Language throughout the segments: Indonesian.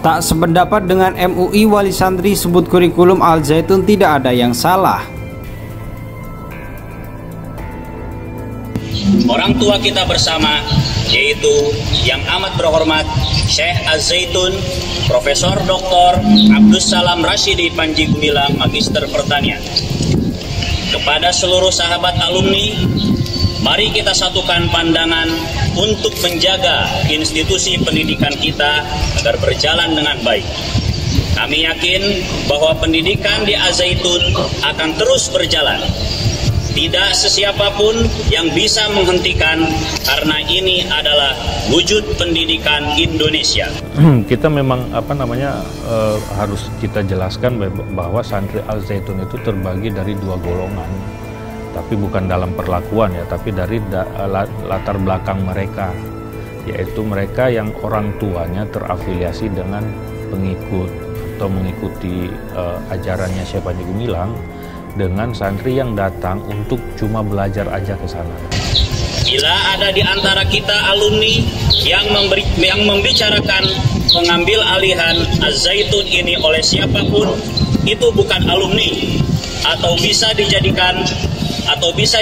Tak sependapat dengan MUI, Wali Santri sebut kurikulum Al Zaitun tidak ada yang salah. Orang tua kita bersama, yaitu yang amat berhormat Syekh Az-Zaitun Profesor Dr. Abdus Salam Rashidi Panji Gumilang, Magister Pertanian. Kepada seluruh sahabat alumni, mari kita satukan pandangan untuk menjaga institusi pendidikan kita agar berjalan dengan baik. Kami yakin bahwa pendidikan di Az-Zaitun akan terus berjalan. Tidak sesiapapun yang bisa menghentikan, karena ini adalah wujud pendidikan Indonesia. Kita memang harus kita jelaskan bahwa santri Al Zaitun itu terbagi dari dua golongan, tapi bukan dalam perlakuan ya, tapi dari latar belakang mereka, yaitu mereka yang orang tuanya terafiliasi dengan pengikut atau mengikuti ajarannya Syekh Panji Gumilang, dengan santri yang datang untuk cuma belajar aja ke sana. Bila ada di antara kita alumni yang membicarakan mengambil alihan Az-Zaitun ini oleh siapapun, itu bukan alumni, atau bisa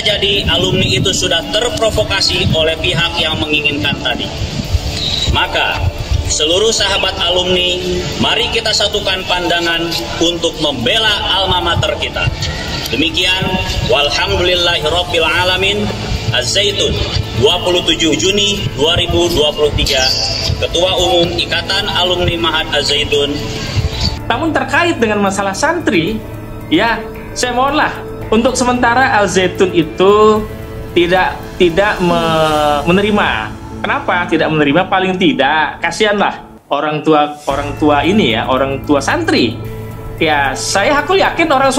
jadi alumni itu sudah terprovokasi oleh pihak yang menginginkan tadi. Maka seluruh sahabat alumni, mari kita satukan pandangan untuk membela alma mater kita. Demikian, walhamdulillahirabbil alamin. Az-Zaitun 27 Juni 2023, Ketua Umum Ikatan Alumni Ma'had Az-Zaitun. Namun terkait dengan masalah santri, ya saya mohonlah untuk sementara Al-Zaitun itu tidak menerima. Kenapa tidak menerima? Paling tidak kasihanlah orang tua ini ya, orang tua santri. Ya, aku yakin orang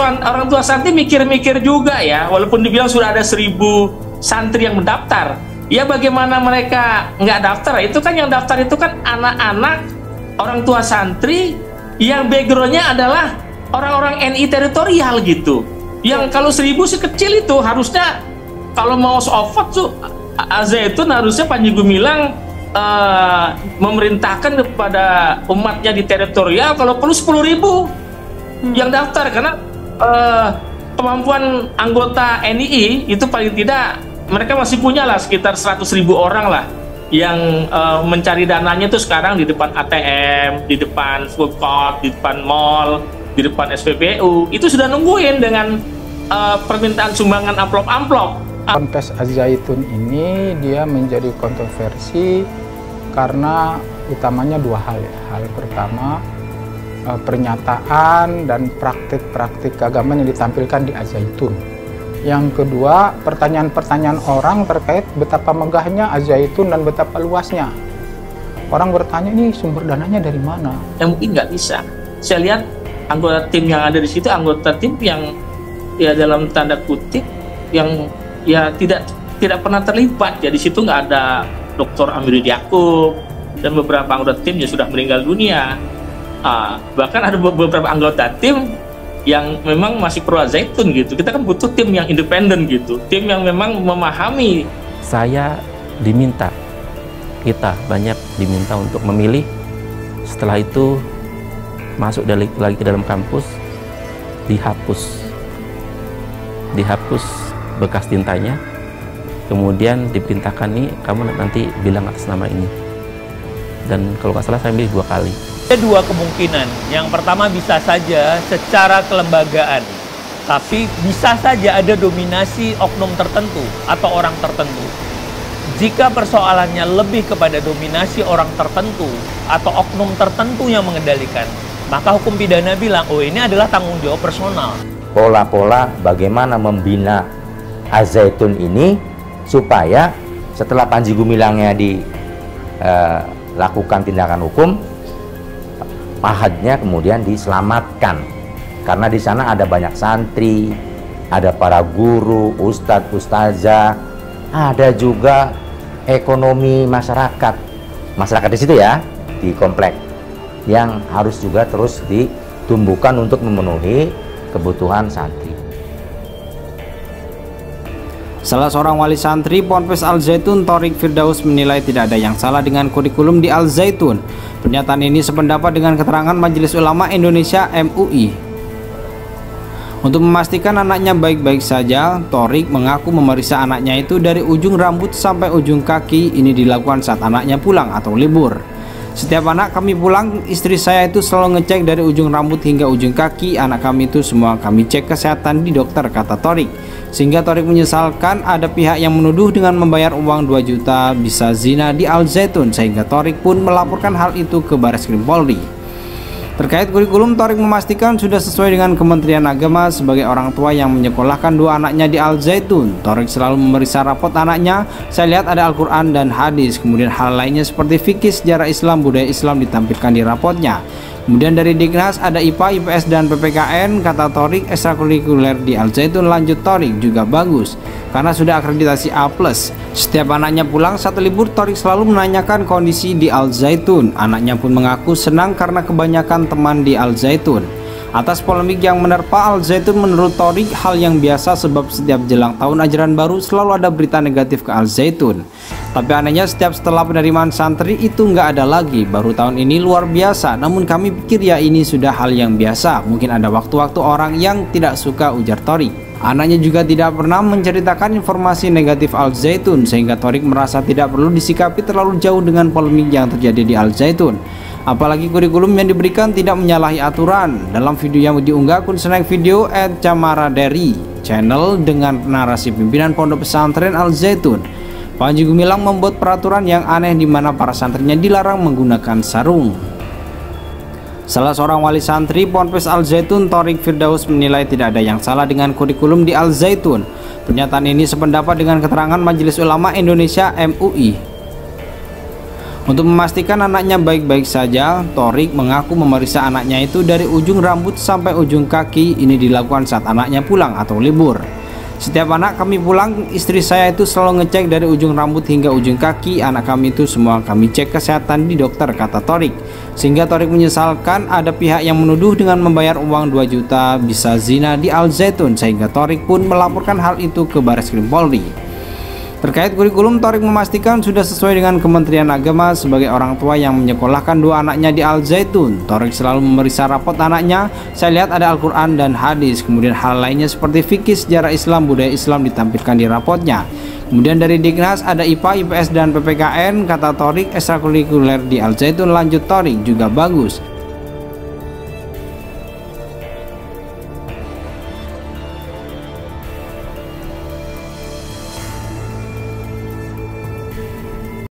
tua santri mikir-mikir juga ya, walaupun dibilang sudah ada 1000 santri yang mendaftar. Ya bagaimana mereka nggak daftar? Itu kan yang daftar itu kan anak-anak orang tua santri yang backgroundnya adalah orang-orang NI teritorial gitu. Yang kalau 1000 sih kecil, itu harusnya kalau mau ofot tuh Az-Zaitun harusnya Panji Gumilang memerintahkan kepada umatnya di teritorial kalau perlu 10.000 yang daftar, karena kemampuan anggota NII itu paling tidak mereka masih punya lah sekitar 100.000 orang lah yang mencari dananya itu sekarang di depan ATM, di depan food court, di depan mall, di depan SPBU, itu sudah nungguin dengan permintaan sumbangan amplop-amplop. Kontes Az-Zaitun ini dia menjadi kontroversi karena utamanya dua hal ya. Hal pertama, pernyataan dan praktik-praktik keagamaan yang ditampilkan di Az-Zaitun. Yang kedua, pertanyaan-pertanyaan orang terkait betapa megahnya Az-Zaitun dan betapa luasnya. Orang bertanya, ini sumber dananya dari mana? Ya mungkin nggak bisa. Saya lihat anggota tim yang ada di situ, anggota tim yang ya dalam tanda kutip yang ya tidak pernah terlibat. Ya di situ nggak ada Dr. Amiruddin Yaqub, dan beberapa anggota tim ya sudah meninggal dunia. Bahkan ada beberapa anggota tim yang memang masih pro Az-Zaitun gitu. Kita kan butuh tim yang independen gitu, tim yang memang memahami. Kita banyak diminta untuk memilih. Setelah itu masuk lagi ke dalam kampus, dihapus bekas tintanya, kemudian diperintahkan nih kamu nanti bilang atas nama ini. Dan kalau nggak salah saya milih 2 kali. Ada 2 kemungkinan. Yang pertama bisa saja secara kelembagaan, tapi bisa saja ada dominasi oknum tertentu atau orang tertentu. Jika persoalannya lebih kepada dominasi orang tertentu atau oknum tertentu yang mengendalikan, maka hukum pidana bilang, oh ini adalah tanggung jawab personal. Pola-pola bagaimana membina Az-Zaitun ini supaya setelah Panji Gumilangnya dilakukan tindakan hukum, Ma'hadnya kemudian diselamatkan, karena di sana ada banyak santri, ada para guru, ustadz, ustazah, ada juga ekonomi masyarakat di situ ya, di komplek, yang harus juga terus ditumbuhkan untuk memenuhi kebutuhan santri. Salah seorang wali santri Ponpes Al Zaitun, Thorik Firdaus, menilai tidak ada yang salah dengan kurikulum di Al Zaitun. Pernyataan ini sependapat dengan keterangan Majelis Ulama Indonesia (MUI). Untuk memastikan anaknya baik-baik saja, Thorik mengaku memeriksa anaknya itu dari ujung rambut sampai ujung kaki. Ini dilakukan saat anaknya pulang atau libur. Setiap anak kami pulang, istri saya itu selalu ngecek dari ujung rambut hingga ujung kaki. Anak kami itu semua kami cek kesehatan di dokter, kata Thorik. Sehingga Thorik menyesalkan ada pihak yang menuduh dengan membayar uang 2 juta bisa zina di Al Zaitun, sehingga Thorik pun melaporkan hal itu ke Barreskrim Polri. Terkait kurikulum, Thorik memastikan sudah sesuai dengan Kementerian Agama. Sebagai orang tua yang menyekolahkan 2 anaknya di Al Zaitun, Thorik selalu memeriksa rapot anaknya. Saya lihat ada Al-Quran dan hadis, kemudian hal lainnya seperti fikih, sejarah Islam, budaya Islam ditampilkan di rapotnya. Kemudian dari Dignas ada IPA, IPS, dan PPKN, kata Thorik. Ekstrakurikuler di Al Zaitun, lanjut Thorik, juga bagus karena sudah akreditasi A+. Setiap anaknya pulang satu libur, Thorik selalu menanyakan kondisi di Al Zaitun. Anaknya pun mengaku senang karena kebanyakan teman di Al Zaitun. Atas polemik yang menerpa Al Zaitun, menurut Thorik hal yang biasa sebab setiap jelang tahun ajaran baru selalu ada berita negatif ke Al Zaitun. Tapi anehnya setiap setelah penerimaan santri itu nggak ada lagi. Baru tahun ini luar biasa, namun kami pikir ya ini sudah hal yang biasa. Mungkin ada waktu-waktu orang yang tidak suka, ujar Thorik. Anaknya juga tidak pernah menceritakan informasi negatif Al Zaitun, sehingga Thorik merasa tidak perlu disikapi terlalu jauh dengan polemik yang terjadi di Al Zaitun. Apalagi kurikulum yang diberikan tidak menyalahi aturan. Dalam video yang diunggah akun snack video @camaraderi channel dengan narasi pimpinan Pondok Pesantren Al Zaitun, Panji Gumilang membuat peraturan yang aneh di mana para santrinya dilarang menggunakan sarung. Salah seorang wali santri Ponpes Al Zaitun, Thorik Firdaus, menilai tidak ada yang salah dengan kurikulum di Al Zaitun. Pernyataan ini sependapat dengan keterangan Majelis Ulama Indonesia (MUI). Untuk memastikan anaknya baik-baik saja, Thorik mengaku memeriksa anaknya itu dari ujung rambut sampai ujung kaki. Ini dilakukan saat anaknya pulang atau libur. Setiap anak kami pulang, istri saya itu selalu ngecek dari ujung rambut hingga ujung kaki. Anak kami itu semua kami cek kesehatan di dokter, kata Thorik. Sehingga Thorik menyesalkan ada pihak yang menuduh dengan membayar uang 2 juta bisa zina di Al Zaitun, sehingga Thorik pun melaporkan hal itu ke Barreskrim Polri. Terkait kurikulum, Thorik memastikan sudah sesuai dengan Kementerian Agama. Sebagai orang tua yang menyekolahkan 2 anaknya di Al Zaitun, Thorik selalu memeriksa rapot anaknya. Saya lihat ada Al-Quran dan hadis, kemudian hal lainnya seperti fikih, sejarah Islam, budaya Islam ditampilkan di rapotnya. Kemudian dari Dignas ada IPA, IPS, dan PPKN, kata Thorik. Ekstrakurikuler di Al Zaitun, lanjut Thorik, juga bagus